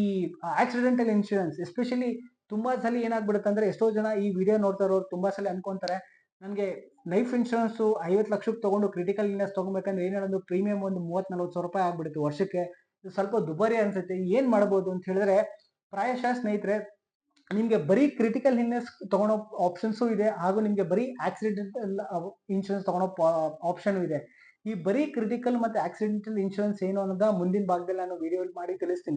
ಆಕ್ಸಿಡೆಂಟಲ್ ಇನ್ಶೂರೆನ್ಸ್ ಎಸ್ಪೆಷಲಿ ತುಂಬಾ ಸಲ ಏನಾಗ್ಬಿಡುತ್ತೆ ಅಂದ್ರೆ ಎಷ್ಟೋ ಜನ ಈ ವಿಡಿಯೋ ನೋಡ್ತಾ ಇರೋರು ತುಂಬಾ ಸಲ ಅನ್ಕೊಂತಾರೆ ನನಗೆ ಲೈಫ್ ಇನ್ಶೂರೆನ್ಸ್ 50 ಲಕ್ಷಕ್ಕೆ ತಗೊಂಡು ಕ್ರಿಟಿಕಲ್ ಇಲ್ನೆಸ್ ತಗೋಬೇಕಂದ್ರೆ ಏನೇನೊಂದು ಪ್ರೀಮಿಯಂ ಒಂದು 30-40 ಸಾವಿರ ರೂಪಾಯಿ ಆಗ್ಬಿಡುತ್ತೆ ವರ್ಷಕ್ಕೆ. ಇದು ಸ್ವಲ್ಪ ದುಬಾರಿ ಅನ್ಸುತ್ತೆ. ಏನ್ ಮಾಡ್ಬೋದು ಅಂತ ಹೇಳಿದ್ರೆ ಪ್ರಾಯಶಃ ಸ್ನೇಹಿತರೆ ನಿಮ್ಗೆ ಬರೀ ಕ್ರಿಟಿಕಲ್ ಇಲ್ನೆಸ್ ತಗೊಳೋ ಆಪ್ಷನ್ಸು ಇದೆ, ಹಾಗೂ ನಿಮ್ಗೆ ಬರೀ ಆಕ್ಸಿಡೆಂಟಲ್ ಇನ್ಶೂರೆನ್ಸ್ ತಗೊಳೋ ಆಪ್ಷನ್ ಇದೆ. ಈ ಬರೀ ಕ್ರಿಟಿಕಲ್ ಮತ್ತೆ ಆಕ್ಸಿಡೆಂಟಲ್ ಇನ್ಶೂರೆನ್ಸ್ ಏನು ಅನ್ನೋದ ಮುಂದಿನ ಭಾಗದಲ್ಲಿ ನಾನು ವಿಡಿಯೋ ಮಾಡಿ ತಿಳಿಸ್ತೀನಿ.